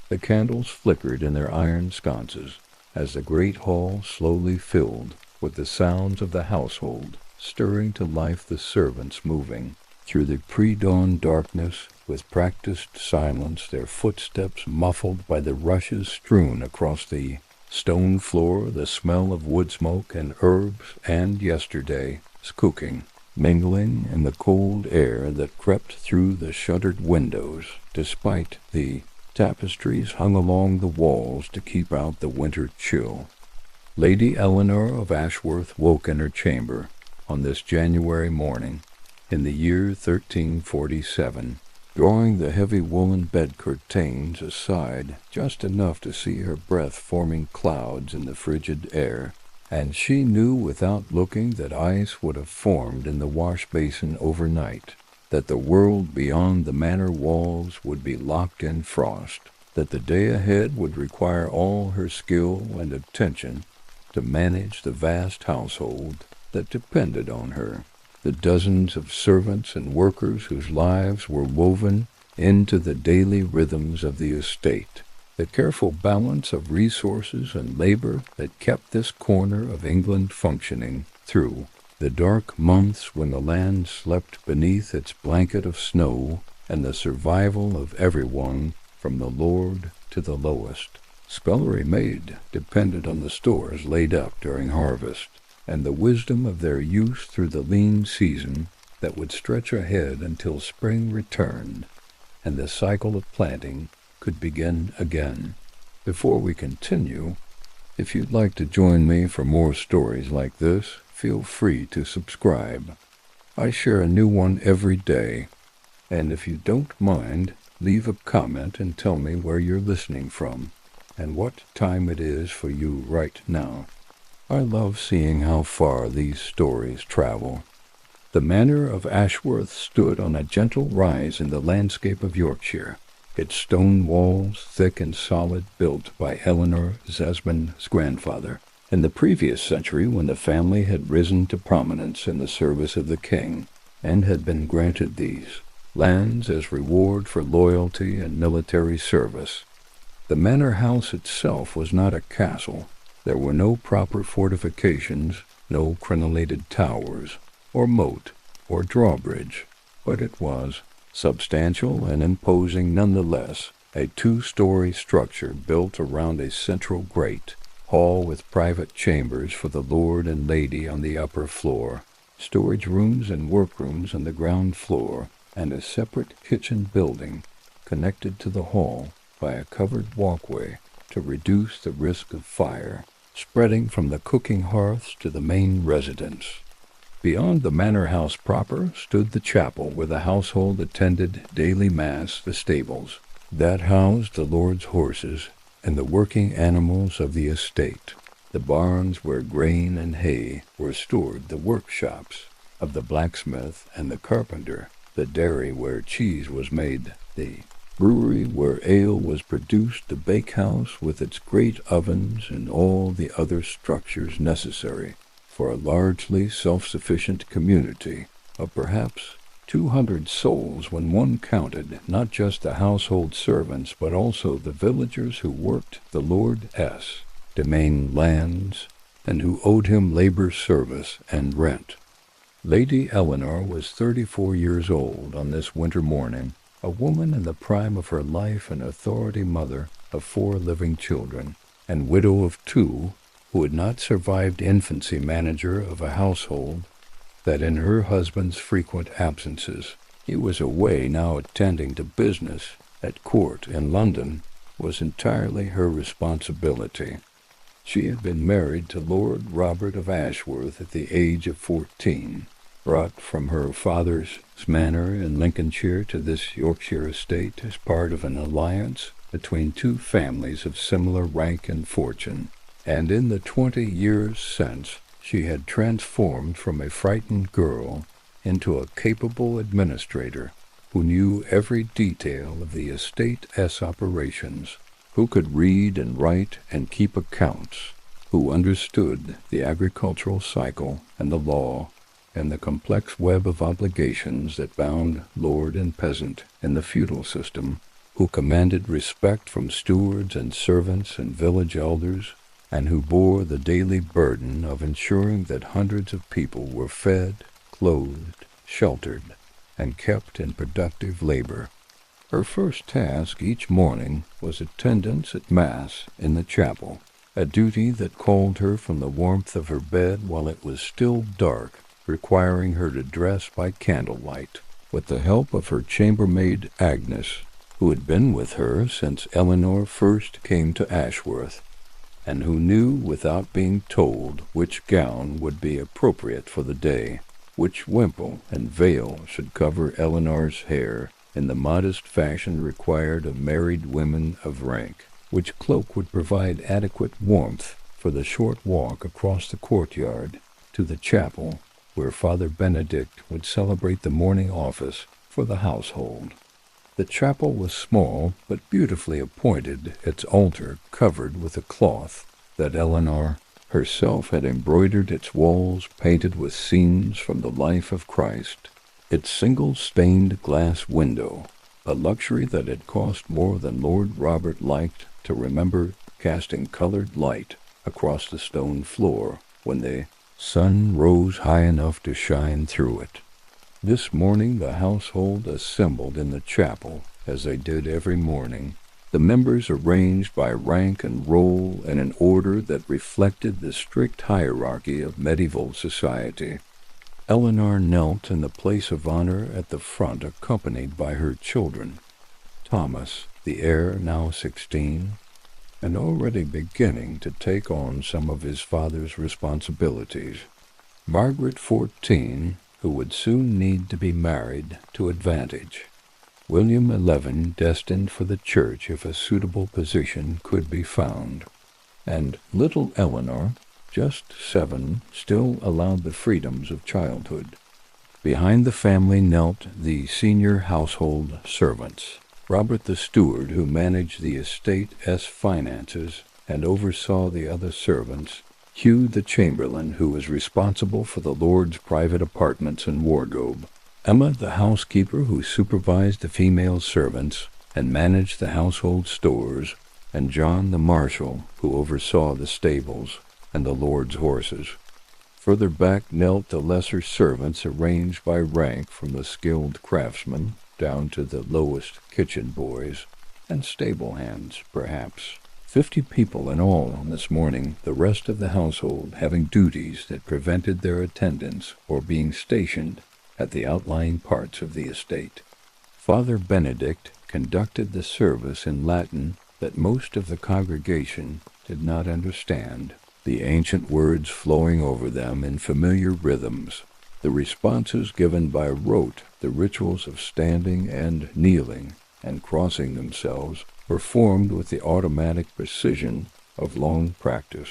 The candles flickered in their iron sconces as the great hall slowly filled with the sounds of the household, stirring to life the servants moving through the pre-dawn darkness with practiced silence, their footsteps muffled by the rushes strewn across the stone floor, the smell of wood smoke and herbs and yesterday's cooking mingling in the cold air that crept through the shuttered windows, despite the tapestries hung along the walls to keep out the winter chill. Lady Eleanor of Ashworth woke in her chamber on this January morning in the year 1347, drawing the heavy woolen bed curtains aside just enough to see her breath forming clouds in the frigid air, and she knew without looking that ice would have formed in the wash basin overnight, that the world beyond the manor walls would be locked in frost, that the day ahead would require all her skill and attention to manage the vast household that depended on her, the dozens of servants and workers whose lives were woven into the daily rhythms of the estate, the careful balance of resources and labor that kept this corner of England functioning through the dark months when the land slept beneath its blanket of snow, and the survival of everyone from the lord to the lowest scullery maid depended on the stores laid up during harvest, and the wisdom of their use through the lean season that would stretch ahead until spring returned, and the cycle of planting could begin again. Before we continue, if you'd like to join me for more stories like this, feel free to subscribe. I share a new one every day, and if you don't mind, leave a comment and tell me where you're listening from and what time it is for you right now. I love seeing how far these stories travel. The Manor of Ashworth stood on a gentle rise in the landscape of Yorkshire, its stone walls thick and solid, built by Eleanor Zesmond's grandfather in the previous century, when the family had risen to prominence in the service of the king and had been granted these lands as reward for loyalty and military service. The manor house itself was not a castle. There were no proper fortifications, no crenellated towers, or moat, or drawbridge, but it was substantial and imposing nonetheless, a two-story structure built around a central great hall with private chambers for the lord and lady on the upper floor, storage rooms and workrooms on the ground floor, and a separate kitchen building connected to the hall by a covered walkway to reduce the risk of fire spreading from the cooking hearths to the main residence. Beyond the manor house proper stood the chapel where the household attended daily mass, the stables that housed the lord's horses and the working animals of the estate, the barns where grain and hay were stored, the workshops of the blacksmith and the carpenter, the dairy where cheese was made, the brewery where ale was produced, the bakehouse with its great ovens and all the other structures necessary for a largely self-sufficient community of perhaps 200 souls when one counted not just the household servants but also the villagers who worked the Lord S. domain lands and who owed him labor service and rent. Lady Eleanor was 34 years old on this winter morning, a woman in the prime of her life, an authority mother of 4 living children, and widow of 2, who had not survived infancy, manager of a household that in her husband's frequent absences, he was away now attending to business at court in London, was entirely her responsibility. She had been married to Lord Robert of Ashworth at the age of 14, brought from her father's manor in Lincolnshire to this Yorkshire estate as part of an alliance between 2 families of similar rank and fortune, and in the 20 years since, she had transformed from a frightened girl into a capable administrator who knew every detail of the estate's operations, who could read and write and keep accounts, who understood the agricultural cycle and the law and the complex web of obligations that bound lord and peasant in the feudal system, who commanded respect from stewards and servants and village elders, and who bore the daily burden of ensuring that hundreds of people were fed, clothed, sheltered, and kept in productive labor. Her first task each morning was attendance at Mass in the chapel, a duty that called her from the warmth of her bed while it was still dark, requiring her to dress by candlelight, with the help of her chambermaid Agnes, who had been with her since Eleanor first came to Ashworth, and who knew without being told which gown would be appropriate for the day, which wimple and veil should cover Eleanor's hair in the modest fashion required of married women of rank, which cloak would provide adequate warmth for the short walk across the courtyard to the chapel, where Father Benedict would celebrate the morning office for the household. The chapel was small, but beautifully appointed, its altar covered with a cloth that Eleanor herself had embroidered, its walls painted with scenes from the life of Christ, its single stained glass window, a luxury that had cost more than Lord Robert liked to remember, casting colored light across the stone floor when the sun rose high enough to shine through it. This morning the household assembled in the chapel, as they did every morning, the members arranged by rank and roll in an order that reflected the strict hierarchy of medieval society. Eleanor knelt in the place of honor at the front, accompanied by her children, Thomas, the heir, now 16, and already beginning to take on some of his father's responsibilities, Margaret, 14, who would soon need to be married to advantage, William, 11, destined for the church if a suitable position could be found, and little Eleanor, just 7, still allowed the freedoms of childhood. Behind the family knelt the senior household servants, Robert the steward, who managed the estate's finances and oversaw the other servants, Hugh the chamberlain, who was responsible for the lord's private apartments and wardrobe, Emma the housekeeper, who supervised the female servants and managed the household stores, and John the marshal, who oversaw the stables and the lord's horses. Further back knelt the lesser servants, arranged by rank from the skilled craftsmen down to the lowest kitchen boys and stable hands, perhaps. 50 people in all this morning, the rest of the household having duties that prevented their attendance or being stationed at the outlying parts of the estate. Father Benedict conducted the service in Latin that most of the congregation did not understand, the ancient words flowing over them in familiar rhythms, the responses given by rote, the rituals of standing and kneeling and crossing themselves performed with the automatic precision of long practice.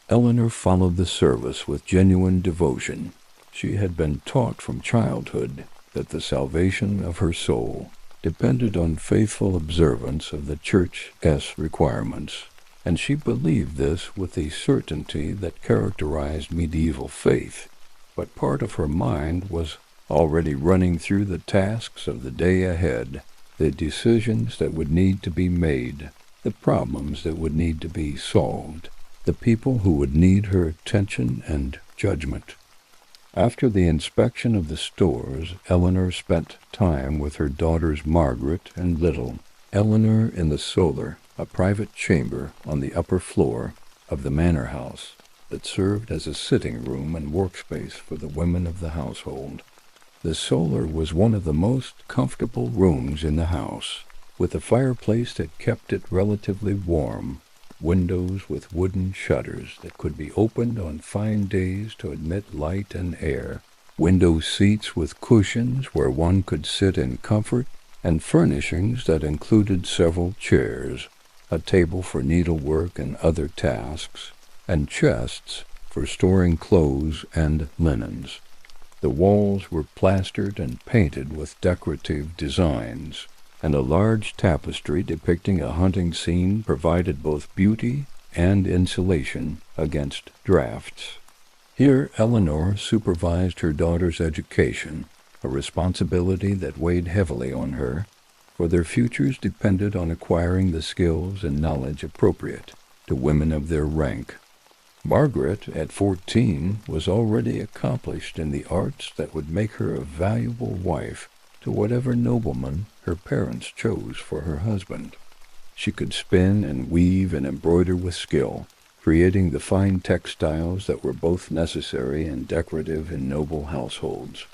Eleanor followed the service with genuine devotion. She had been taught from childhood that the salvation of her soul depended on faithful observance of the Church's requirements, and she believed this with the certainty that characterized medieval faith. But part of her mind was already running through the tasks of the day ahead, the decisions that would need to be made, the problems that would need to be solved, the people who would need her attention and judgment. After the inspection of the stores, Eleanor spent time with her daughters Margaret and Little. Eleanor in the solar, a private chamber on the upper floor of the Manor House that served as a sitting room and workspace for the women of the household. The solar was one of the most comfortable rooms in the house, with a fireplace that kept it relatively warm, windows with wooden shutters that could be opened on fine days to admit light and air, window seats with cushions where one could sit in comfort, and furnishings that included several chairs, a table for needlework and other tasks, and chests for storing clothes and linens. The walls were plastered and painted with decorative designs, and a large tapestry depicting a hunting scene provided both beauty and insulation against drafts. Here Eleanor supervised her daughter's education, a responsibility that weighed heavily on her, for their futures depended on acquiring the skills and knowledge appropriate to women of their rank. Margaret, at 14, was already accomplished in the arts that would make her a valuable wife to whatever nobleman her parents chose for her husband. She could spin and weave and embroider with skill, creating the fine textiles that were both necessary and decorative in noble households.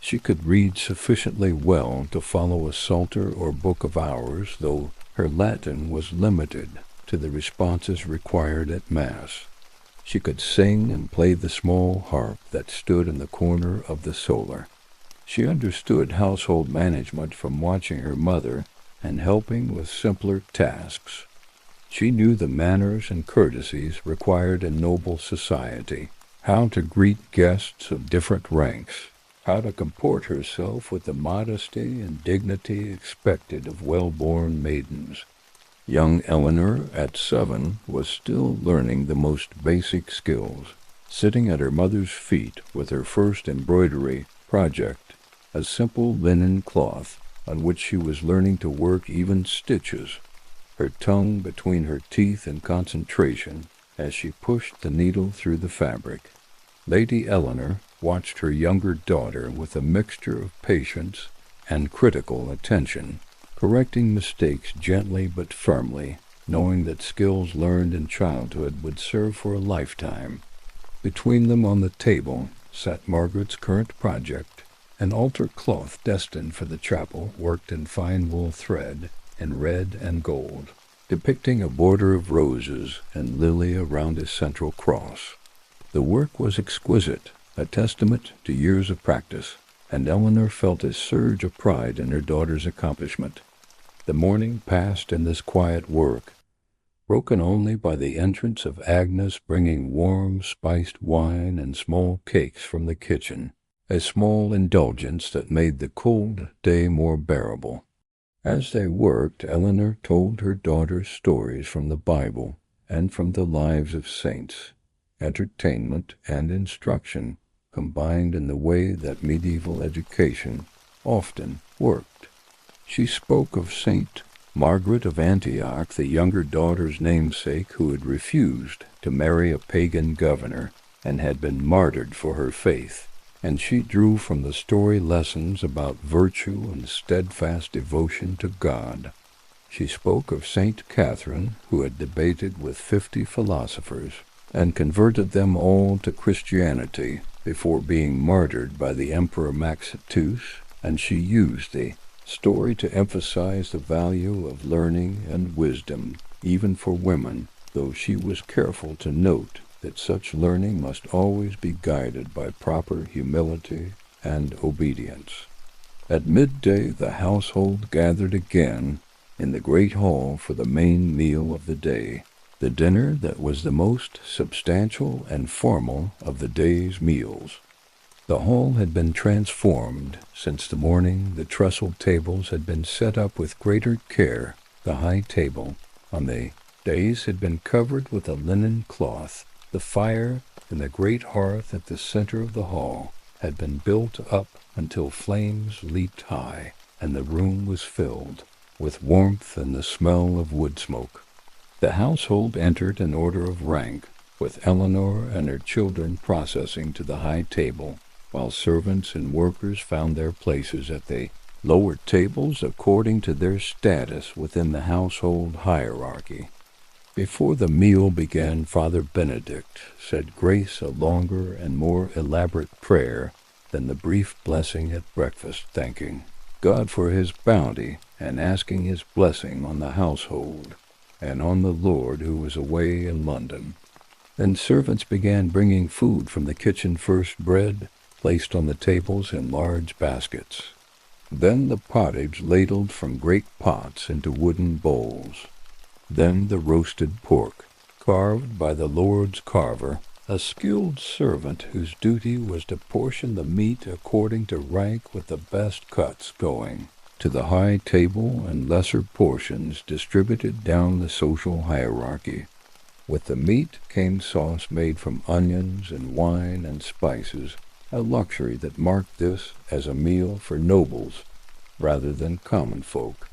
She could read sufficiently well to follow a psalter or book of hours, though her Latin was limited to the responses required at Mass. She could sing and play the small harp that stood in the corner of the solar. She understood household management from watching her mother and helping with simpler tasks. She knew the manners and courtesies required in noble society, how to greet guests of different ranks, how to comport herself with the modesty and dignity expected of well-born maidens. Young Eleanor, at 7, was still learning the most basic skills, sitting at her mother's feet with her first embroidery project, a simple linen cloth on which she was learning to work even stitches, her tongue between her teeth in concentration as she pushed the needle through the fabric. Lady Eleanor watched her younger daughter with a mixture of patience and critical attention, correcting mistakes gently but firmly, knowing that skills learned in childhood would serve for a lifetime. Between them on the table sat Margaret's current project, an altar cloth destined for the chapel, worked in fine wool thread in red and gold, depicting a border of roses and lily around a central cross. The work was exquisite, a testament to years of practice, and Eleanor felt a surge of pride in her daughter's accomplishment. The morning passed in this quiet work, broken only by the entrance of Agnes bringing warm, spiced wine and small cakes from the kitchen, a small indulgence that made the cold day more bearable. As they worked, Eleanor told her daughter stories from the Bible and from the lives of saints, entertainment and instruction combined in the way that medieval education often worked. She spoke of Saint Margaret of Antioch, the younger daughter's namesake, who had refused to marry a pagan governor and had been martyred for her faith, and she drew from the story lessons about virtue and steadfast devotion to God. She spoke of Saint Catherine, who had debated with 50 philosophers and converted them all to Christianity before being martyred by the Emperor Maxitus, and she used the story to emphasize the value of learning and wisdom, even for women, though she was careful to note that such learning must always be guided by proper humility and obedience. At midday the household gathered again in the great hall for the main meal of the day, the dinner that was the most substantial and formal of the day's meals. The hall had been transformed. Since the morning the trestle tables had been set up with greater care. The high table on the dais had been covered with a linen cloth. The fire in the great hearth at the center of the hall had been built up until flames leaped high, and the room was filled with warmth and the smell of wood smoke. The household entered in order of rank, with Eleanor and her children processing to the high table, while servants and workers found their places at the lower tables according to their status within the household hierarchy. Before the meal began, Father Benedict said grace, a longer and more elaborate prayer than the brief blessing at breakfast, thanking God for his bounty and asking his blessing on the household and on the Lord who was away in London. Then servants began bringing food from the kitchen, first bread placed on the tables in large baskets, then the pottage ladled from great pots into wooden bowls, then the roasted pork, carved by the Lord's carver, a skilled servant whose duty was to portion the meat according to rank with the best cuts going to the high table and lesser portions distributed down the social hierarchy. With the meat came sauce made from onions and wine and spices, a luxury that marked this as a meal for nobles rather than common folk.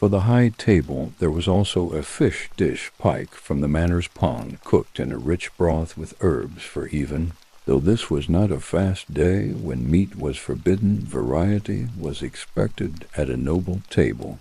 For the high table there was also a fish dish pike from the manor's pond, cooked in a rich broth with herbs for even. Though this was not a fast day when meat was forbidden, variety was expected at a noble table.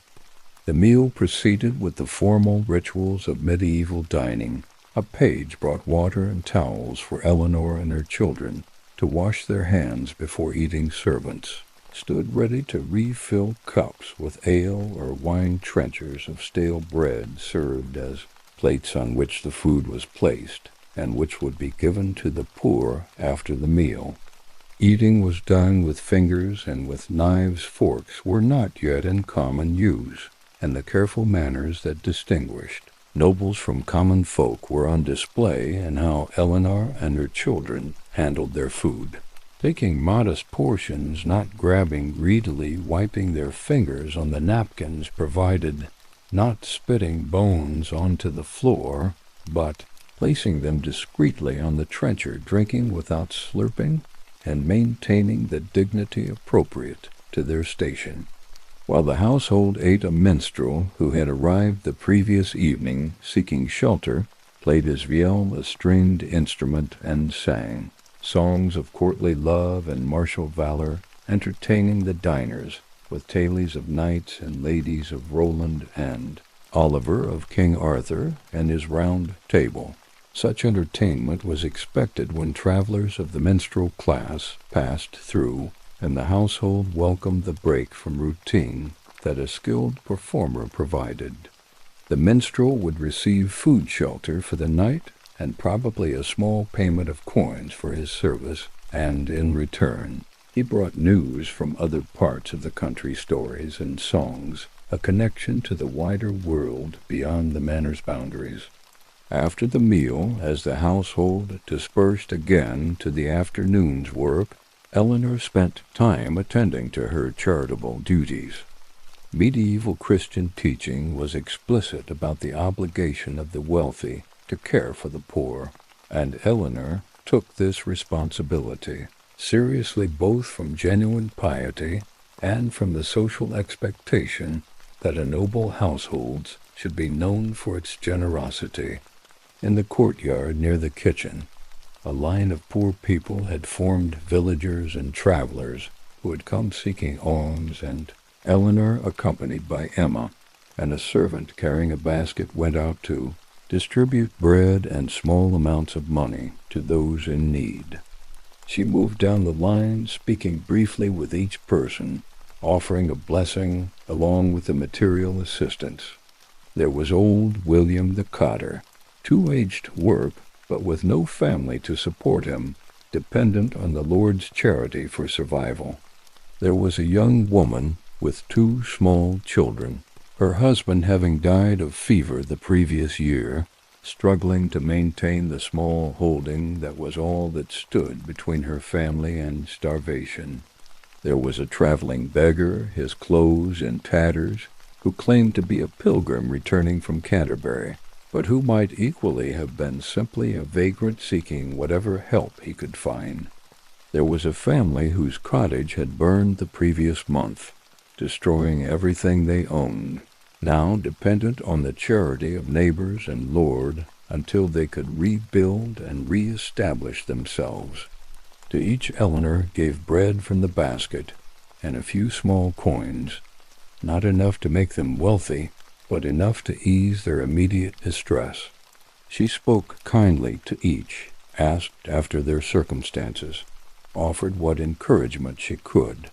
The meal proceeded with the formal rituals of medieval dining. A page brought water and towels for Eleanor and her children to wash their hands before eating. Servants stood ready to refill cups with ale or wine. Trenchers of stale bread served as plates on which the food was placed, and which would be given to the poor after the meal. Eating was done with fingers, and with knives. Forks were not yet in common use, and the careful manners that distinguished nobles from common folk were on display in how Eleanor and her children handled their food. Taking modest portions, not grabbing greedily, wiping their fingers on the napkins provided, not spitting bones onto the floor, but placing them discreetly on the trencher, drinking without slurping, and maintaining the dignity appropriate to their station. While the household ate, a minstrel, who had arrived the previous evening seeking shelter, played his viol, a stringed instrument, and sang songs of courtly love and martial valor, entertaining the diners with tales of knights and ladies of Roland and Oliver, of King Arthur and his round table. Such entertainment was expected when travelers of the minstrel class passed through, and the household welcomed the break from routine that a skilled performer provided. The minstrel would receive food shelter for the night and probably a small payment of coins for his service, and in return he brought news from other parts of the country, stories and songs, a connection to the wider world beyond the manor's boundaries. After the meal, as the household dispersed again to the afternoon's work, Eleanor spent time attending to her charitable duties. Medieval Christian teaching was explicit about the obligation of the wealthy to care for the poor, and Eleanor took this responsibility seriously, both from genuine piety and from the social expectation that a noble household should be known for its generosity. In the courtyard near the kitchen, a line of poor people had formed, villagers and travelers who had come seeking alms, and Eleanor, accompanied by Emma, and a servant carrying a basket, went out to distribute bread and small amounts of money to those in need. She moved down the line, speaking briefly with each person, offering a blessing along with the material assistance. There was old William the cotter, too aged to work, but with no family to support him, dependent on the Lord's charity for survival. There was a young woman with 2 small children, her husband having died of fever the previous year, struggling to maintain the small holding that was all that stood between her family and starvation. There was a traveling beggar, his clothes in tatters, who claimed to be a pilgrim returning from Canterbury, but who might equally have been simply a vagrant seeking whatever help he could find. There was a family whose cottage had burned the previous month, destroying everything they owned, now dependent on the charity of neighbors and lord until they could rebuild and re-establish themselves. To each Eleanor gave bread from the basket and a few small coins, not enough to make them wealthy, but enough to ease their immediate distress. She spoke kindly to each, asked after their circumstances, offered what encouragement she could.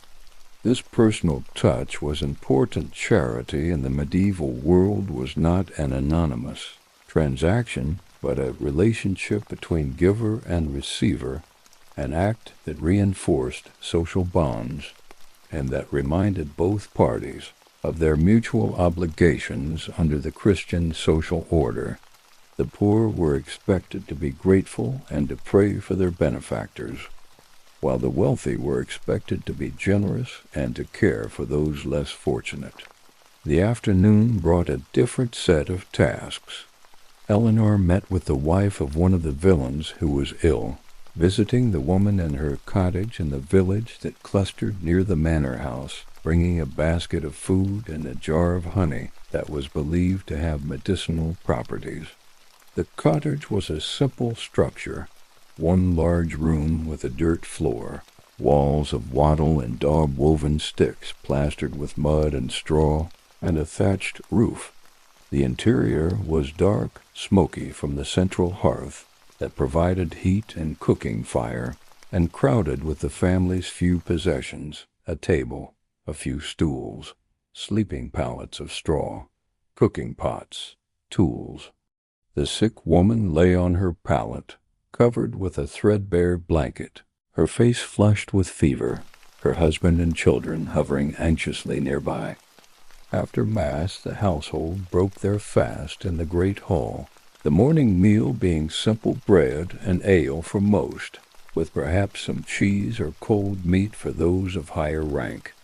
This personal touch was important. Charity in the medieval world was not an anonymous transaction, but a relationship between giver and receiver, an act that reinforced social bonds and that reminded both parties of their mutual obligations under the Christian social order. The poor were expected to be grateful and to pray for their benefactors, while the wealthy were expected to be generous and to care for those less fortunate. The afternoon brought a different set of tasks. Eleanor met with the wife of one of the villains who was ill, visiting the woman in her cottage in the village that clustered near the manor house, bringing a basket of food and a jar of honey that was believed to have medicinal properties. The cottage was a simple structure, one large room with a dirt floor, walls of wattle and daub-woven sticks plastered with mud and straw, and a thatched roof. The interior was dark, smoky from the central hearth that provided heat and cooking fire, and crowded with the family's few possessions: a table, a few stools, sleeping pallets of straw, cooking pots, tools. The sick woman lay on her pallet, covered with a threadbare blanket, her face flushed with fever, her husband and children hovering anxiously nearby. After Mass, the household broke their fast in the great hall, the morning meal being simple bread and ale for most, with perhaps some cheese or cold meat for those of higher rank.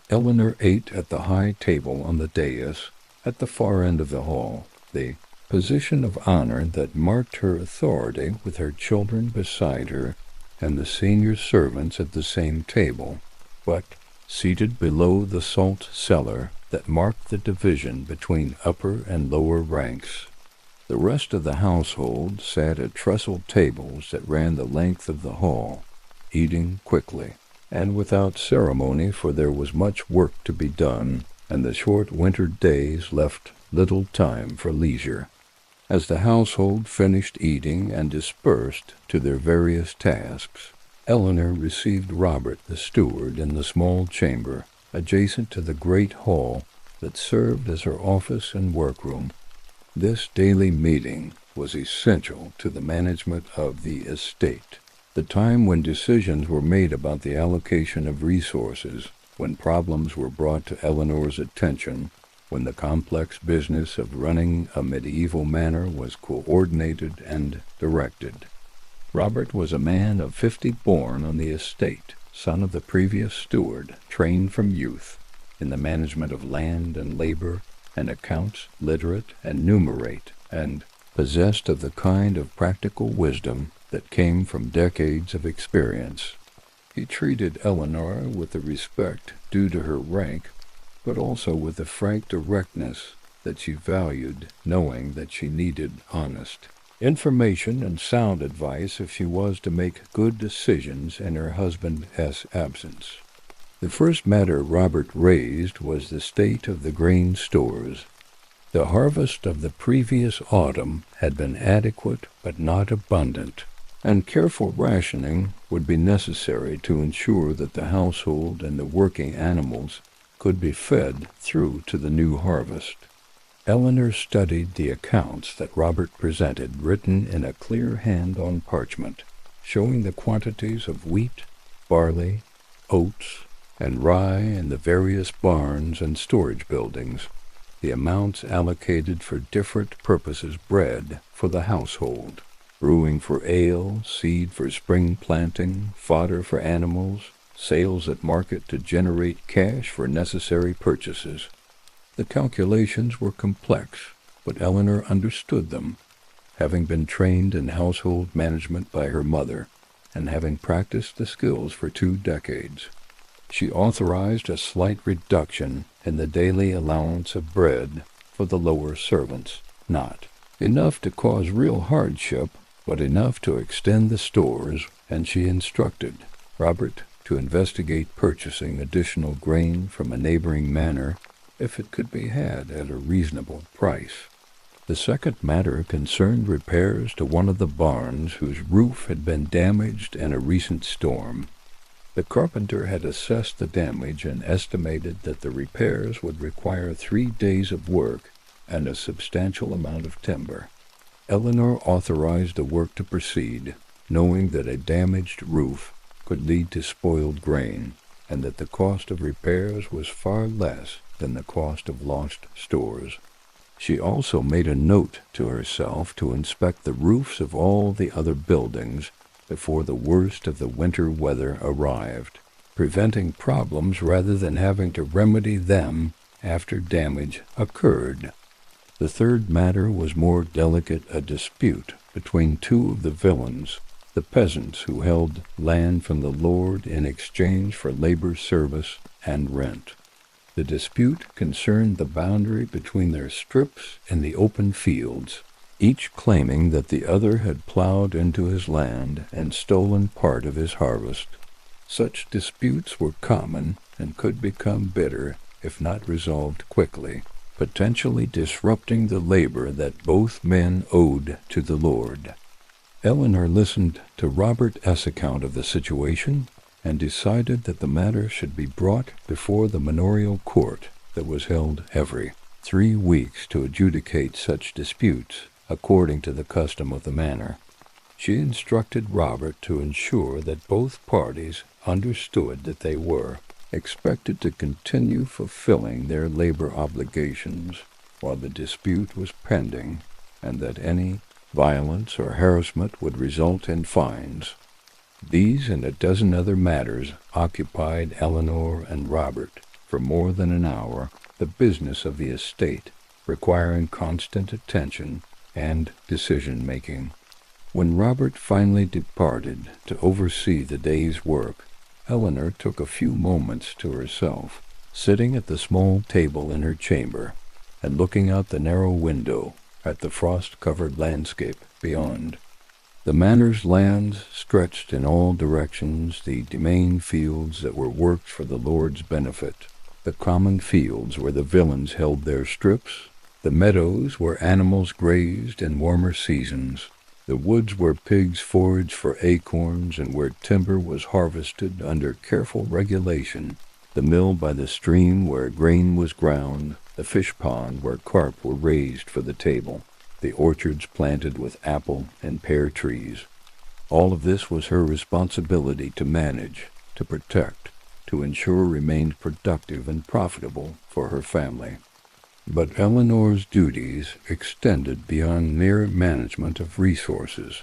Eleanor ate at the high table on the dais, at the far end of the hall, the position of honor that marked her authority, with her children beside her and the senior servants at the same table, but seated below the salt cellar that marked the division between upper and lower ranks. The rest of the household sat at trestled tables that ran the length of the hall, eating quickly and without ceremony, for there was much work to be done, and the short winter days left little time for leisure. As the household finished eating and dispersed to their various tasks, Eleanor received Robert the steward in the small chamber adjacent to the great hall that served as her office and workroom. This daily meeting was essential to the management of the estate, the time when decisions were made about the allocation of resources, when problems were brought to Eleanor's attention, when the complex business of running a medieval manor was coordinated and directed. Robert was a man of 50 born on the estate, son of the previous steward, trained from youth in the management of land and labor and accounts, literate and numerate, and possessed of the kind of practical wisdom that came from decades of experience. He treated Eleanor with the respect due to her rank, but also with the frank directness that she valued, knowing that she needed honest information and sound advice if she was to make good decisions in her husband's absence. The first matter Robert raised was the state of the grain stores. The harvest of the previous autumn had been adequate but not abundant, and careful rationing would be necessary to ensure that the household and the working animals could be fed through to the new harvest. Eleanor studied the accounts that Robert presented, written in a clear hand on parchment, showing the quantities of wheat, barley, oats, and rye in the various barns and storage buildings, the amounts allocated for different purposes: bread for the household, brewing for ale, seed for spring planting, fodder for animals, sales at market to generate cash for necessary purchases. The calculations were complex, but Eleanor understood them, having been trained in household management by her mother, and having practiced the skills for 2 decades. She authorized a slight reduction in the daily allowance of bread for the lower servants, not enough to cause real hardship, but enough to extend the stores, and she instructed Robert to investigate purchasing additional grain from a neighboring manor if it could be had at a reasonable price. The second matter concerned repairs to one of the barns whose roof had been damaged in a recent storm. The carpenter had assessed the damage and estimated that the repairs would require 3 days of work and a substantial amount of timber. Eleanor authorized the work to proceed, knowing that a damaged roof could lead to spoiled grain, and that the cost of repairs was far less than the cost of lost stores. She also made a note to herself to inspect the roofs of all the other buildings before the worst of the winter weather arrived, preventing problems rather than having to remedy them after damage occurred. The third matter was more delicate, a dispute between 2 of the villains, the peasants who held land from the lord in exchange for labor, service, and rent. The dispute concerned the boundary between their strips in the open fields, each claiming that the other had plowed into his land and stolen part of his harvest. Such disputes were common and could become bitter if not resolved quickly, potentially disrupting the labor that both men owed to the Lord. Eleanor listened to Robert S. account of the situation and decided that the matter should be brought before the manorial court that was held every 3 weeks to adjudicate such disputes according to the custom of the manor. She instructed Robert to ensure that both parties understood that they were expected to continue fulfilling their labor obligations while the dispute was pending, and that any violence or harassment would result in fines. These and a dozen other matters occupied Eleanor and Robert for more than an hour, the business of the estate requiring constant attention and decision-making. When Robert finally departed to oversee the day's work, Eleanor took a few moments to herself, sitting at the small table in her chamber and looking out the narrow window at the frost-covered landscape beyond. The manor's lands stretched in all directions, the demesne fields that were worked for the Lord's benefit, the common fields where the villains held their strips, the meadows where animals grazed in warmer seasons, the woods where pigs foraged for acorns and where timber was harvested under careful regulation, the mill by the stream where grain was ground, the fish pond where carp were raised for the table, the orchards planted with apple and pear trees. All of this was her responsibility to manage, to protect, to ensure remained productive and profitable for her family. But Eleanor's duties extended beyond mere management of resources.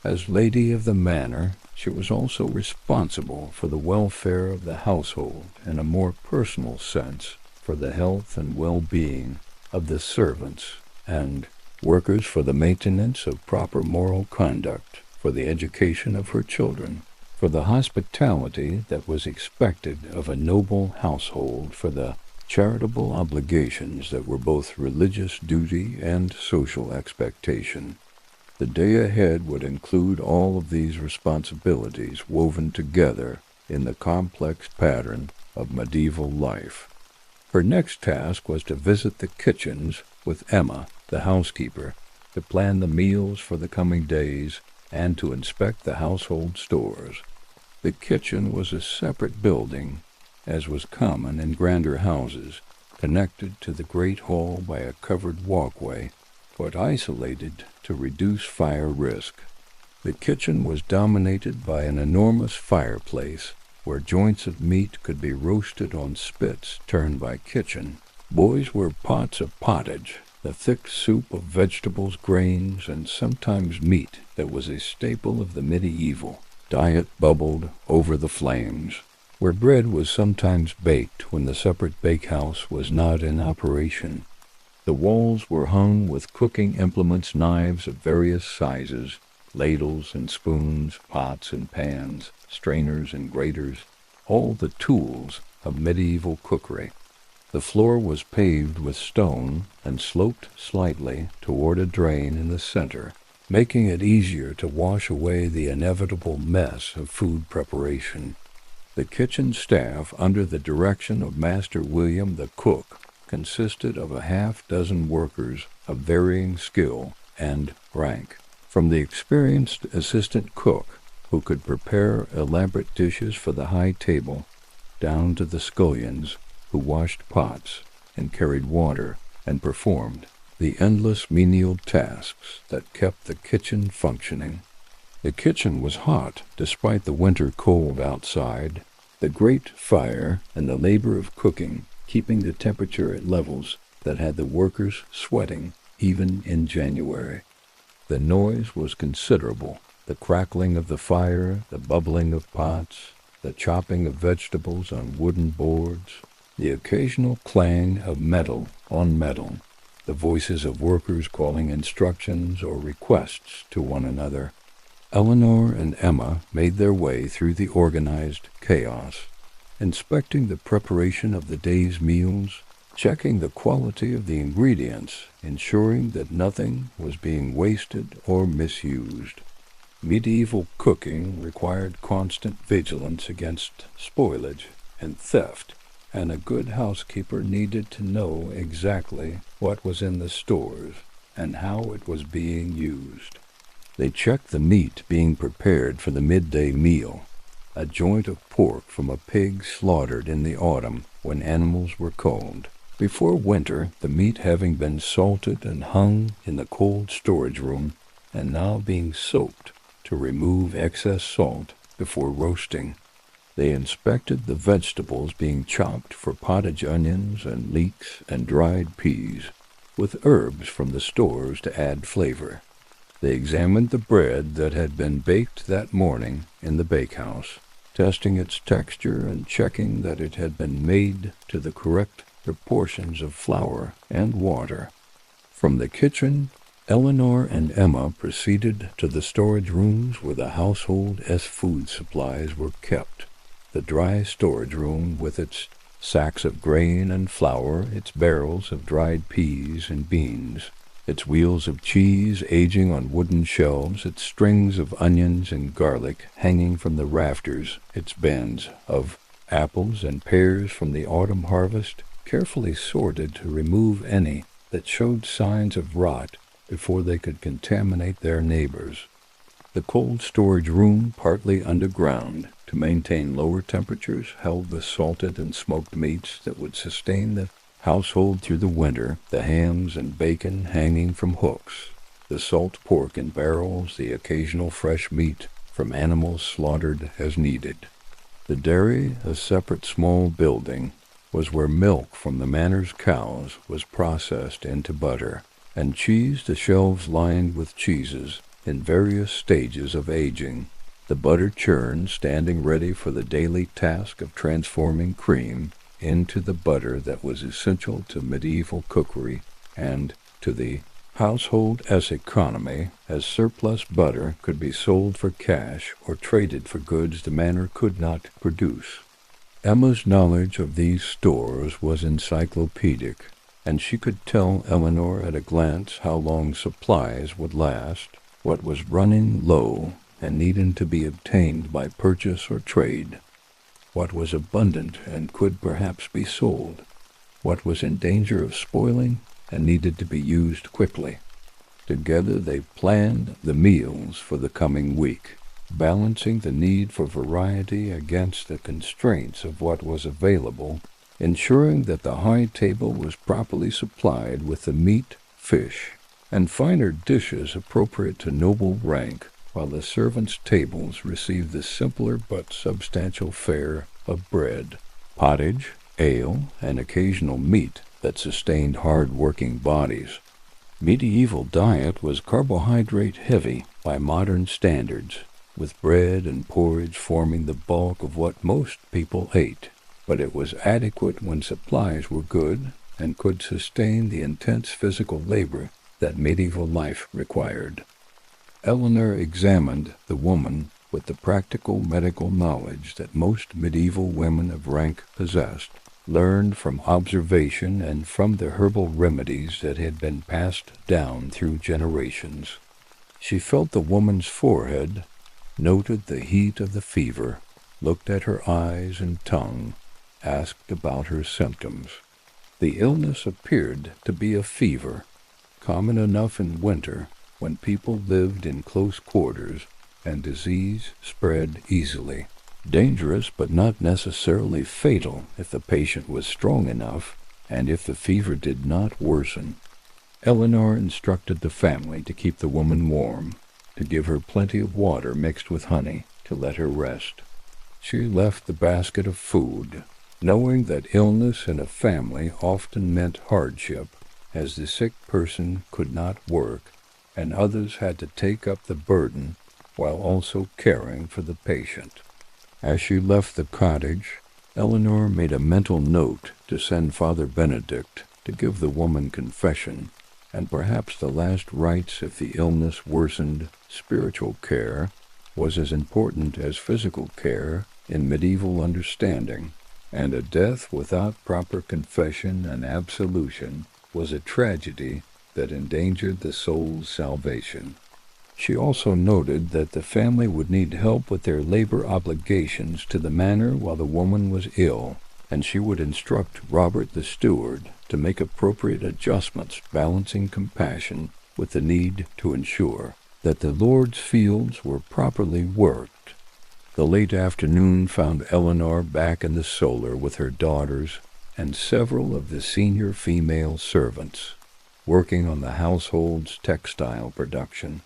As lady of the manor, she was also responsible for the welfare of the household in a more personal sense, for the health and well-being of the servants and workers, for the maintenance of proper moral conduct, for the education of her children, for the hospitality that was expected of a noble household, for the charitable obligations that were both religious duty and social expectation. The day ahead would include all of these responsibilities woven together in the complex pattern of medieval life. Her next task was to visit the kitchens with Emma, the housekeeper, to plan the meals for the coming days, and to inspect the household stores. The kitchen was a separate building, as was common in grander houses, connected to the great hall by a covered walkway, but isolated to reduce fire risk. The kitchen was dominated by an enormous fireplace, where joints of meat could be roasted on spits turned by kitchen. Boys were pots of pottage, the thick soup of vegetables, grains, and sometimes meat that was a staple of the medieval diet bubbled over the flames, where bread was sometimes baked when the separate bakehouse was not in operation. The walls were hung with cooking implements, knives of various sizes, ladles and spoons, pots and pans, strainers and graters, all the tools of medieval cookery. The floor was paved with stone and sloped slightly toward a drain in the center, making it easier to wash away the inevitable mess of food preparation. The kitchen staff, under the direction of Master William the cook, consisted of a half-dozen workers of varying skill and rank, from the experienced assistant cook, who could prepare elaborate dishes for the high table, down to the scullions, who washed pots and carried water and performed the endless menial tasks that kept the kitchen functioning. The kitchen was hot despite the winter cold outside, the great fire and the labor of cooking keeping the temperature at levels that had the workers sweating even in January. The noise was considerable, the crackling of the fire, the bubbling of pots, the chopping of vegetables on wooden boards, the occasional clang of metal on metal, the voices of workers calling instructions or requests to one another. Eleanor and Emma made their way through the organized chaos. inspecting the preparation of the day's meals, checking the quality of the ingredients, ensuring that nothing was being wasted or misused. Medieval cooking required constant vigilance against spoilage and theft, and a good housekeeper needed to know exactly what was in the stores and how it was being used. They checked the meat being prepared for the midday meal, a joint of pork from a pig slaughtered in the autumn when animals were cold. Before winter, the meat having been salted and hung in the cold storage room, and now being soaked to remove excess salt before roasting. They inspected the vegetables being chopped for pottage onions and leeks and dried peas, with herbs from the stores to add flavor. They examined the bread that had been baked that morning in the bakehouse, testing its texture and checking that it had been made to the correct proportions of flour and water. From the kitchen, Eleanor and Emma proceeded to the storage rooms where the household's food supplies were kept. The dry storage room with its sacks of grain and flour, its barrels of dried peas and beans, its wheels of cheese aging on wooden shelves, its strings of onions and garlic hanging from the rafters, its bins of apples and pears from the autumn harvest, carefully sorted to remove any that showed signs of rot before they could contaminate their neighbors. The cold storage room, partly underground, to maintain lower temperatures, held the salted and smoked meats that would sustain the household through the winter, the hams and bacon hanging from hooks, the salt pork in barrels, the occasional fresh meat from animals slaughtered as needed. The dairy, a separate small building, was where milk from the manor's cows was processed into butter, and cheese the shelves lined with cheeses in various stages of aging, the butter churn standing ready for the daily task of transforming cream into the butter that was essential to medieval cookery and to the household as economy, as surplus butter could be sold for cash or traded for goods the manor could not produce. Emma's knowledge of these stores was encyclopedic, and she could tell Eleanor at a glance how long supplies would last, what was running low and needed to be obtained by purchase or trade, what was abundant and could perhaps be sold, what was in danger of spoiling and needed to be used quickly. Together they planned the meals for the coming week, balancing the need for variety against the constraints of what was available, ensuring that the high table was properly supplied with the meat, fish, and finer dishes appropriate to noble rank, while the servants' tables received the simpler but substantial fare of bread, pottage, ale, and occasional meat that sustained hard-working bodies. Medieval diet was carbohydrate-heavy by modern standards, with bread and porridge forming the bulk of what most people ate, but it was adequate when supplies were good and could sustain the intense physical labor that medieval life required. Eleanor examined the woman with the practical medical knowledge that most medieval women of rank possessed, learned from observation and from the herbal remedies that had been passed down through generations. She felt the woman's forehead, noted the heat of the fever, looked at her eyes and tongue, asked about her symptoms. The illness appeared to be a fever, common enough in winter when people lived in close quarters and disease spread easily. Dangerous but not necessarily fatal if the patient was strong enough and if the fever did not worsen. Eleanor instructed the family to keep the woman warm, to give her plenty of water mixed with honey, to let her rest. She left the basket of food, knowing that illness in a family often meant hardship, as the sick person could not work, and others had to take up the burden while also caring for the patient. As she left the cottage, Eleanor made a mental note to send Father Benedict to give the woman confession, and perhaps the last rites if the illness worsened. Spiritual care was as important as physical care in medieval understanding. and a death without proper confession and absolution was a tragedy that endangered the soul's salvation. She also noted that the family would need help with their labor obligations to the manor while the woman was ill, and she would instruct Robert the steward to make appropriate adjustments, balancing compassion with the need to ensure that the Lord's fields were properly worked. The late afternoon found Eleanor back in the solar with her daughters and several of the senior female servants, working on the household's textile production.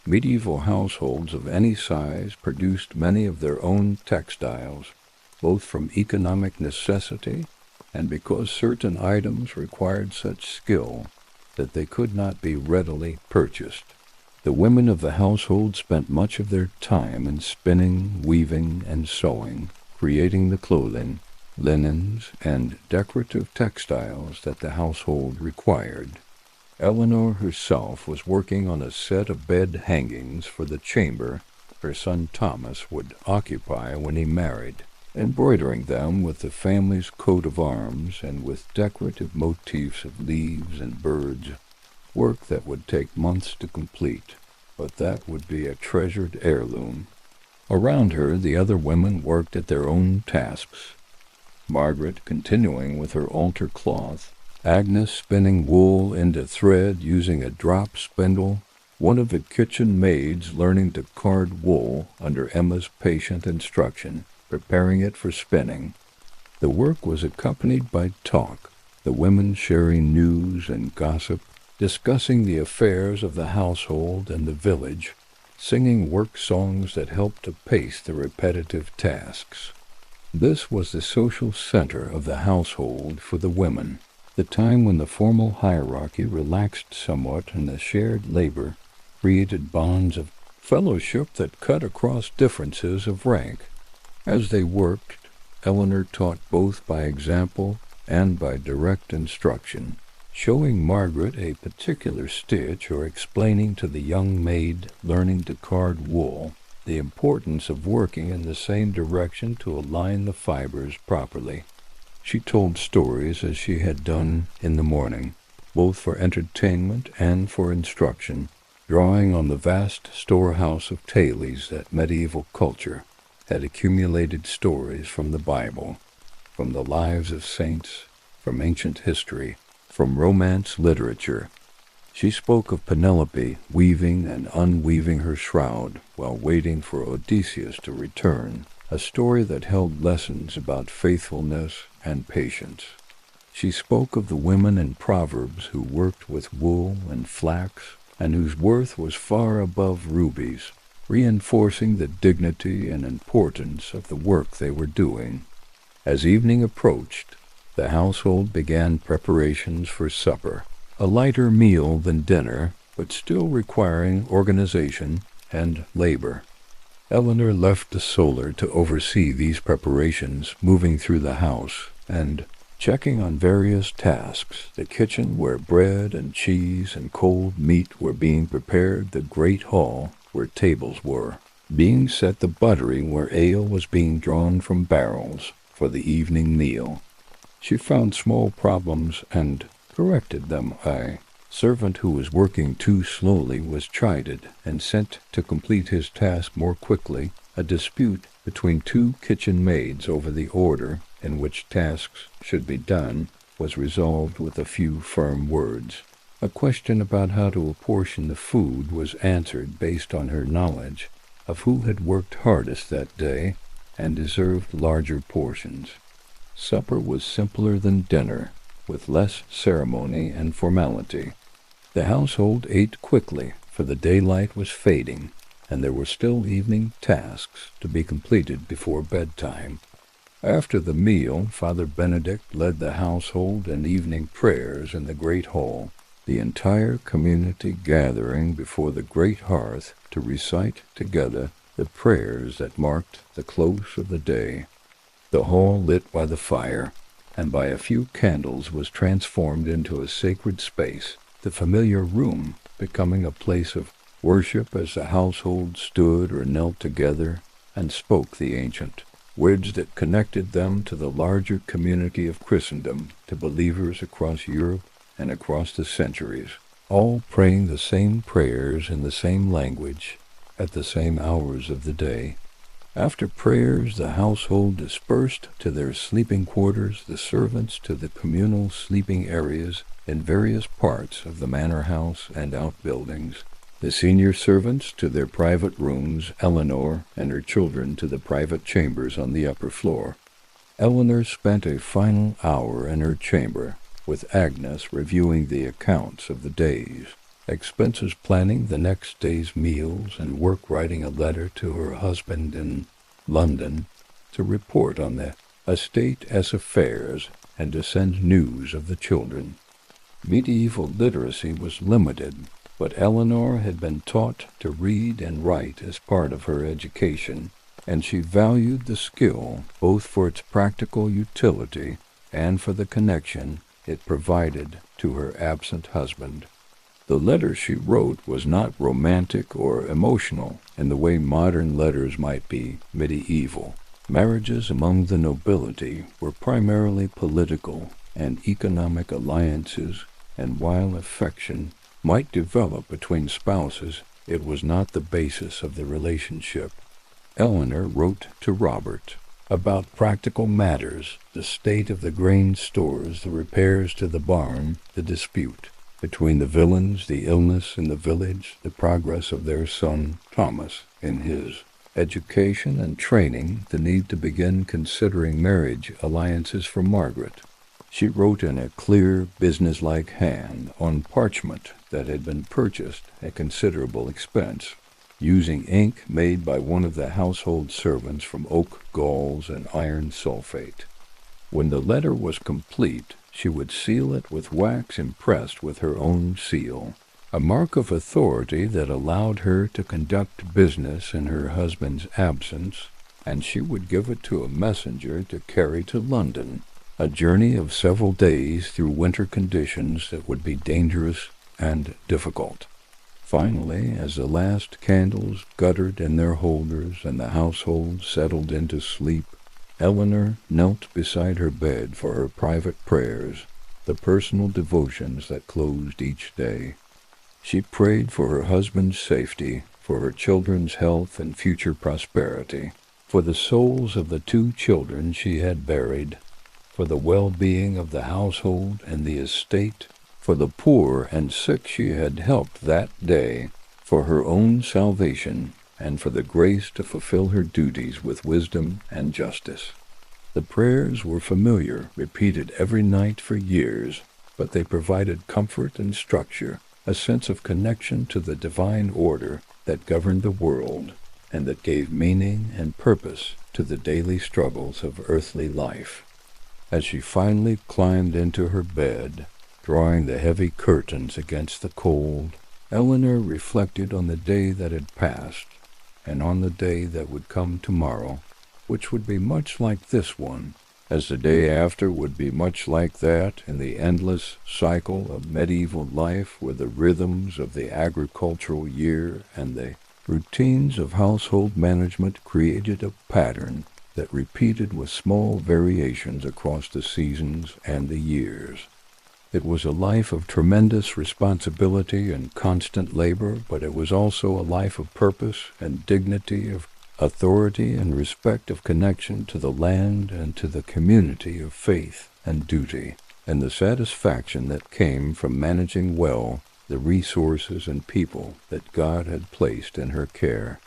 Medieval households of any size produced many of their own textiles, both from economic necessity and because certain items required such skill that they could not be readily purchased. The women of the household spent much of their time in spinning, weaving, and sewing, creating the clothing, linens, and decorative textiles that the household required. Eleanor herself was working on a set of bed hangings for the chamber her son Thomas would occupy when he married, embroidering them with the family's coat of arms and with decorative motifs of leaves and birds, work that would take months to complete, but that would be a treasured heirloom. Around her, the other women worked at their own tasks, Margaret continuing with her altar cloth, Agnes spinning wool into thread using a drop spindle, one of the kitchen maids learning to card wool under Emma's patient instruction, preparing it for spinning. The work was accompanied by talk, the women sharing news and gossip, discussing the affairs of the household and the village, singing work songs that helped to pace the repetitive tasks. This was the social center of the household for the women, the time when the formal hierarchy relaxed somewhat and the shared labor created bonds of fellowship that cut across differences of rank. As they worked, Eleanor taught both by example and by direct instruction, showing Margaret a particular stitch or explaining to the young maid learning to card wool the importance of working in the same direction to align the fibers properly. She told stories as she had done in the morning, both for entertainment and for instruction, drawing on the vast storehouse of tales that medieval culture had accumulated stories from the Bible, from the lives of saints, from ancient history, from Romance literature. She spoke of Penelope weaving and unweaving her shroud while waiting for Odysseus to return, a story that held lessons about faithfulness and patience. She spoke of the women in Proverbs who worked with wool and flax and whose worth was far above rubies, reinforcing the dignity and importance of the work they were doing. As evening approached, the household began preparations for supper, a lighter meal than dinner, but still requiring organization and labor. Eleanor left the solar to oversee these preparations, moving through the house and checking on various tasks, the kitchen where bread and cheese and cold meat were being prepared, the great hall where tables were being set, the buttery where ale was being drawn from barrels for the evening meal. She found small problems and corrected them. A servant who was working too slowly was chided and sent to complete his task more quickly. A dispute between two kitchen maids over the order in which tasks should be done was resolved with a few firm words. A question about how to apportion the food was answered based on her knowledge of who had worked hardest that day and deserved larger portions. Supper was simpler than dinner, with less ceremony and formality. The household ate quickly, for the daylight was fading, and there were still evening tasks to be completed before bedtime. After the meal, Father Benedict led the household in evening prayers in the great hall, the entire community gathering before the great hearth to recite together the prayers that marked the close of the day. The hall, lit by the fire and by a few candles, was transformed into a sacred space, the familiar room becoming a place of worship as the household stood or knelt together and spoke the ancient words that connected them to the larger community of Christendom, to believers across Europe and across the centuries, all praying the same prayers in the same language at the same hours of the day. After prayers, the household dispersed to their sleeping quarters, the servants to the communal sleeping areas in various parts of the manor house and outbuildings, the senior servants to their private rooms, Eleanor and her children to the private chambers on the upper floor. Eleanor spent a final hour in her chamber, with Agnes reviewing the accounts of the days, expenses planning the next day's meals, and work writing a letter to her husband in London to report on the estate as affairs and to send news of the children. Medieval literacy was limited, but Eleanor had been taught to read and write as part of her education, and she valued the skill both for its practical utility and for the connection it provided to her absent husband. The letter she wrote was not romantic or emotional in the way modern letters might be medieval. Marriages among the nobility were primarily political and economic alliances, and while affection might develop between spouses, it was not the basis of the relationship. Eleanor wrote to Robert about practical matters, the state of the grain stores, the repairs to the barn, the dispute between the villains, the illness in the village, the progress of their son Thomas in his education and training, the need to begin considering marriage alliances for Margaret. She wrote in a clear, businesslike hand on parchment that had been purchased at considerable expense, using ink made by one of the household servants from oak galls and iron sulfate. When the letter was complete, she would seal it with wax impressed with her own seal, a mark of authority that allowed her to conduct business in her husband's absence, and she would give it to a messenger to carry to London, a journey of several days through winter conditions that would be dangerous and difficult. Finally, as the last candles guttered in their holders and the household settled into sleep, Eleanor knelt beside her bed for her private prayers, the personal devotions that closed each day. She prayed for her husband's safety, for her children's health and future prosperity, for the souls of the 2 children she had buried, for the well-being of the household and the estate, for the poor and sick she had helped that day, for her own salvation, and for the grace to fulfill her duties with wisdom and justice. The prayers were familiar, repeated every night for years, but they provided comfort and structure, a sense of connection to the divine order that governed the world, and that gave meaning and purpose to the daily struggles of earthly life. As she finally climbed into her bed, drawing the heavy curtains against the cold, Eleanor reflected on the day that had passed, and on the day that would come tomorrow, which would be much like this one, as the day after would be much like that, in the endless cycle of medieval life where the rhythms of the agricultural year and the routines of household management created a pattern that repeated with small variations across the seasons and the years. It was a life of tremendous responsibility and constant labor, but it was also a life of purpose and dignity, of authority and respect, of connection to the land and to the community, of faith and duty, and the satisfaction that came from managing well the resources and people that God had placed in her care.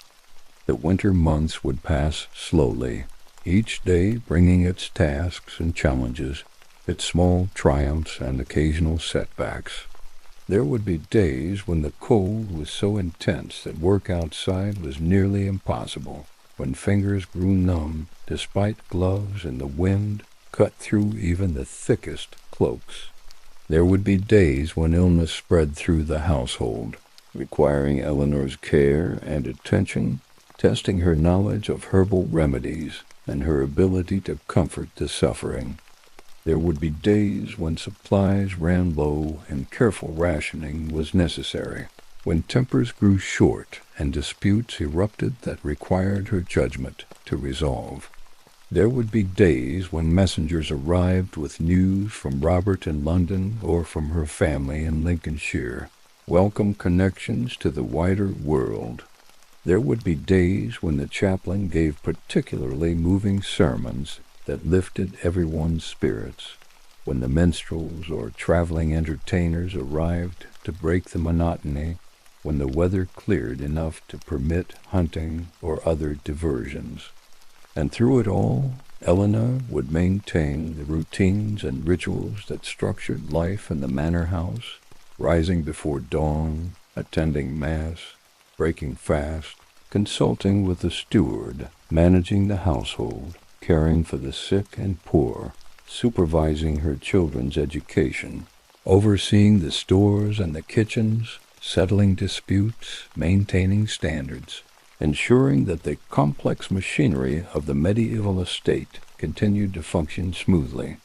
The winter months would pass slowly, each day bringing its tasks and challenges, its small triumphs and occasional setbacks. There would be days when the cold was so intense that work outside was nearly impossible, when fingers grew numb despite gloves and the wind cut through even the thickest cloaks. There would be days when illness spread through the household, requiring Eleanor's care and attention, testing her knowledge of herbal remedies and her ability to comfort the suffering. There would be days when supplies ran low and careful rationing was necessary, when tempers grew short and disputes erupted that required her judgment to resolve. There would be days when messengers arrived with news from Robert in London or from her family in Lincolnshire, welcome connections to the wider world. There would be days when the chaplain gave particularly moving sermons that lifted everyone's spirits, when the minstrels or traveling entertainers arrived to break the monotony, when the weather cleared enough to permit hunting or other diversions. And through it all, Eleanor would maintain the routines and rituals that structured life in the Manor House, rising before dawn, attending Mass, breaking fast, consulting with the steward, managing the household, caring for the sick and poor, supervising her children's education, overseeing the stores and the kitchens, settling disputes, maintaining standards, ensuring that the complex machinery of the medieval estate continued to function smoothly.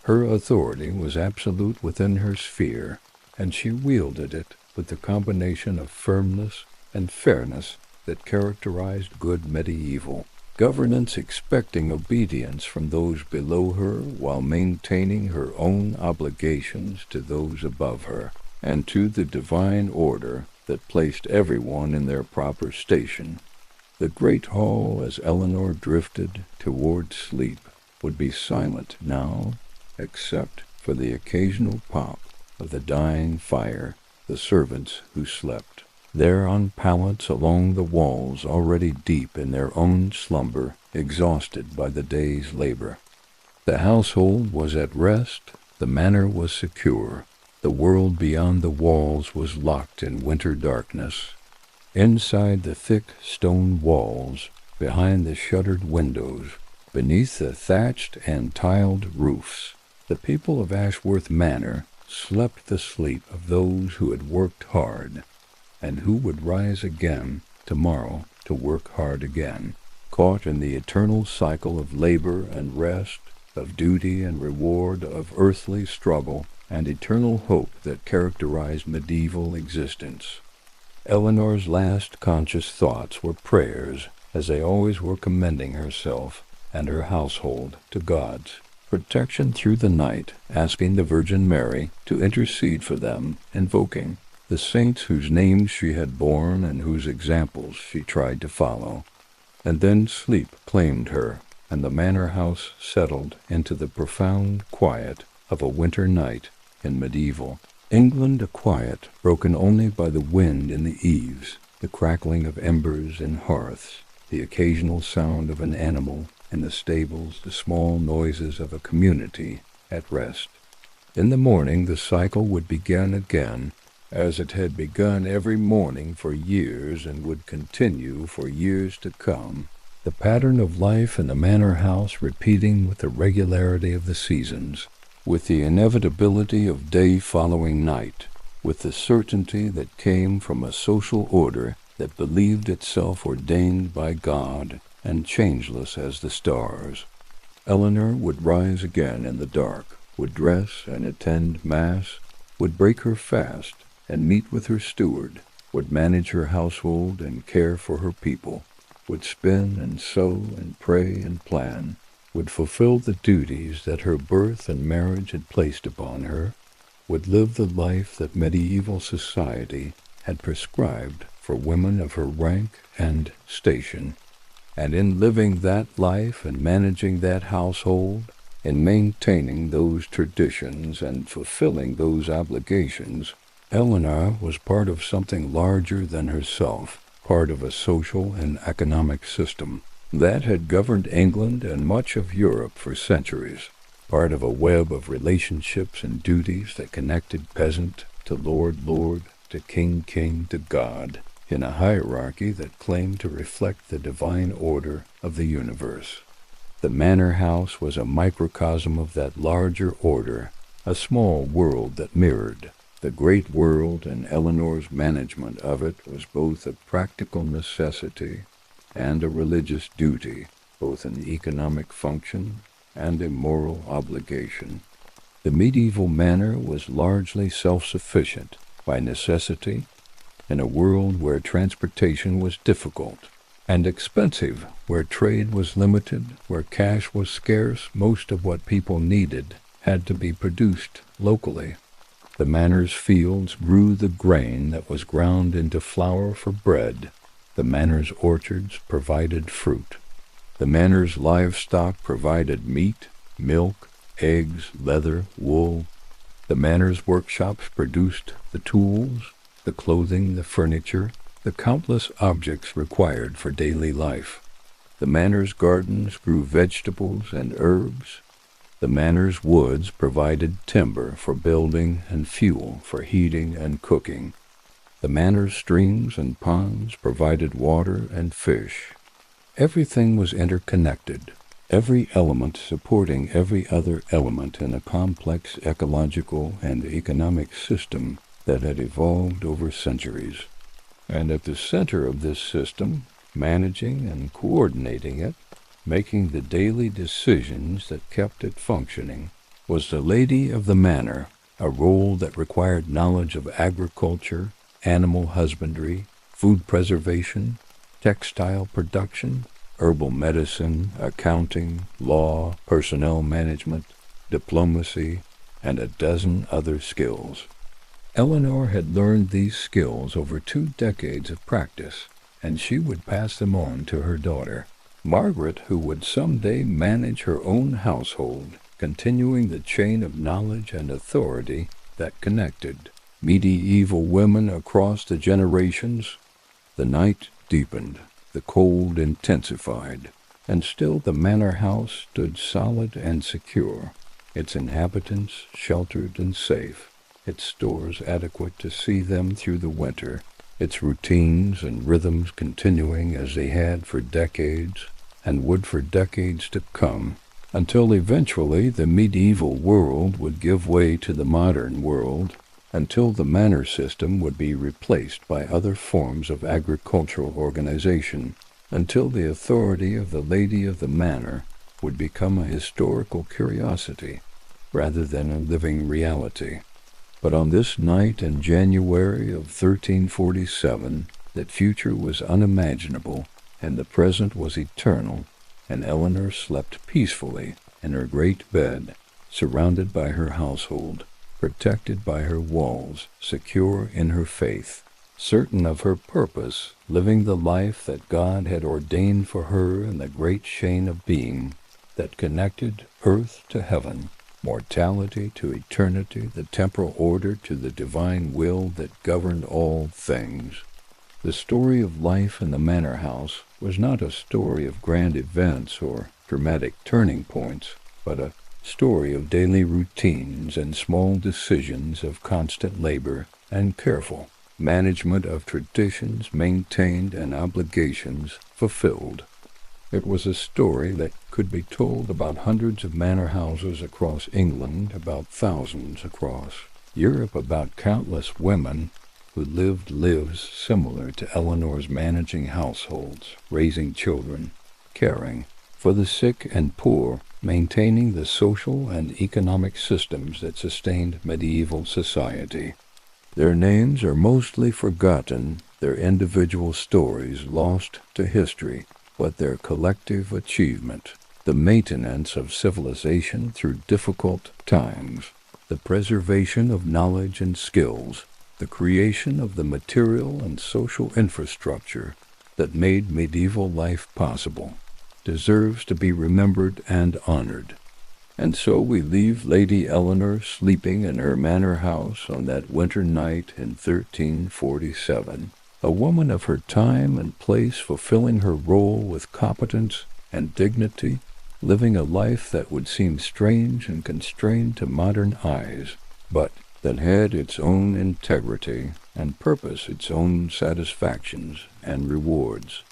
Her authority was absolute within her sphere, and she wielded it with the combination of firmness and fairness that characterized good medieval governance, expecting obedience from those below her while maintaining her own obligations to those above her, and to the divine order that placed everyone in their proper station. The great hall, as Eleanor drifted toward sleep, would be silent now, except for the occasional pop of the dying fire, the servants who slept there on pallets along the walls, already deep in their own slumber, exhausted by the day's labor. The household was at rest, the manor was secure, the world beyond the walls was locked in winter darkness. Inside the thick stone walls, behind the shuttered windows, beneath the thatched and tiled roofs, the people of Ashworth Manor slept the sleep of those who had worked hard, and who would rise again tomorrow to work hard again, caught in the eternal cycle of labor and rest, of duty and reward, of earthly struggle and eternal hope that characterized medieval existence. Eleanor's last conscious thoughts were prayers, as they always were, commending herself and her household to God's protection through the night, asking the Virgin Mary to intercede for them, invoking the saints whose names she had borne and whose examples she tried to follow. And then sleep claimed her, and the manor house settled into the profound quiet of a winter night in medieval England, a quiet broken only by the wind in the eaves, the crackling of embers in hearths, the occasional sound of an animal in the stables, the small noises of a community at rest. In the morning the cycle would begin again, as it had begun every morning for years and would continue for years to come, the pattern of life in the manor house repeating with the regularity of the seasons, with the inevitability of day following night, with the certainty that came from a social order that believed itself ordained by God and changeless as the stars. Eleanor would rise again in the dark, would dress and attend Mass, would break her fast and meet with her steward, would manage her household and care for her people, would spin and sew and pray and plan, would fulfill the duties that her birth and marriage had placed upon her, would live the life that medieval society had prescribed for women of her rank and station. And in living that life and managing that household, in maintaining those traditions and fulfilling those obligations, Eleanor was part of something larger than herself, part of a social and economic system that had governed England and much of Europe for centuries, part of a web of relationships and duties that connected peasant to lord, to king to God, in a hierarchy that claimed to reflect the divine order of the universe. The manor house was a microcosm of that larger order, a small world that mirrored the great world, and Eleanor's management of it was both a practical necessity and a religious duty, both an economic function and a moral obligation. The medieval manor was largely self-sufficient by necessity in a world where transportation was difficult, and expensive where trade was limited, where cash was scarce. Most of what people needed had to be produced locally. The manor's fields grew the grain that was ground into flour for bread. The manor's orchards provided fruit. The manor's livestock provided meat, milk, eggs, leather, wool. The manor's workshops produced the tools, the clothing, the furniture, the countless objects required for daily life. The manor's gardens grew vegetables and herbs. The manor's woods provided timber for building and fuel for heating and cooking. The manor's streams and ponds provided water and fish. Everything was interconnected, every element supporting every other element in a complex ecological and economic system that had evolved over centuries. And at the center of this system, managing and coordinating it, making the daily decisions that kept it functioning, was the lady of the manor, a role that required knowledge of agriculture, animal husbandry, food preservation, textile production, herbal medicine, accounting, law, personnel management, diplomacy, and a dozen other skills. Eleanor had learned these skills over 2 decades of practice, and she would pass them on to her daughter, Margaret, who would someday manage her own household, continuing the chain of knowledge and authority that connected medieval women across the generations. The night deepened, the cold intensified, and still the manor house stood solid and secure, its inhabitants sheltered and safe, its stores adequate to see them through the winter, its routines and rhythms continuing as they had for decades and would for decades to come, until eventually the medieval world would give way to the modern world, until the manor system would be replaced by other forms of agricultural organization, until the authority of the lady of the manor would become a historical curiosity rather than a living reality. But on this night in January of 1347, that future was unimaginable, and the present was eternal, and Eleanor slept peacefully in her great bed, surrounded by her household, protected by her walls, secure in her faith, certain of her purpose, living the life that God had ordained for her in the great chain of being that connected earth to heaven, mortality to eternity, the temporal order to the divine will that governed all things. The story of life in the manor house was not a story of grand events or dramatic turning points, but a story of daily routines and small decisions of constant labor and careful management of traditions maintained and obligations fulfilled. It was a story that could be told about hundreds of manor houses across England, about thousands across Europe, about countless women who lived lives similar to Eleanor's, managing households, raising children, caring for the sick and poor, maintaining the social and economic systems that sustained medieval society. Their names are mostly forgotten, their individual stories lost to history, but their collective achievement, the maintenance of civilization through difficult times, the preservation of knowledge and skills, the creation of the material and social infrastructure that made medieval life possible, deserves to be remembered and honored. And so we leave Lady Eleanor sleeping in her manor house on that winter night in 1347, a woman of her time and place, fulfilling her role with competence and dignity, living a life that would seem strange and constrained to modern eyes, but that had its own integrity and purpose, its own satisfactions and rewards.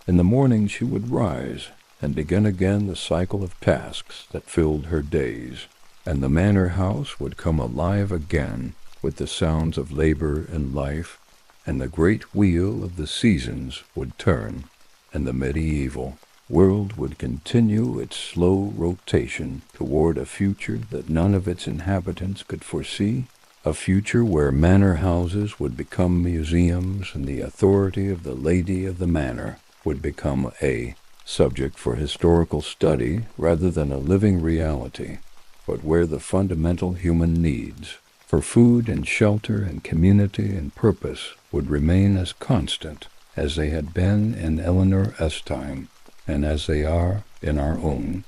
In the morning she would rise and begin again the cycle of tasks that filled her days, and the manor house would come alive again with the sounds of labor and life, and the great wheel of the seasons would turn, and the medieval world would continue its slow rotation toward a future that none of its inhabitants could foresee, a future where manor houses would become museums and the authority of the lady of the manor would become a subject for historical study rather than a living reality, but where the fundamental human needs for food and shelter and community and purpose would remain as constant as they had been in Eleanor S. time and as they are in our own.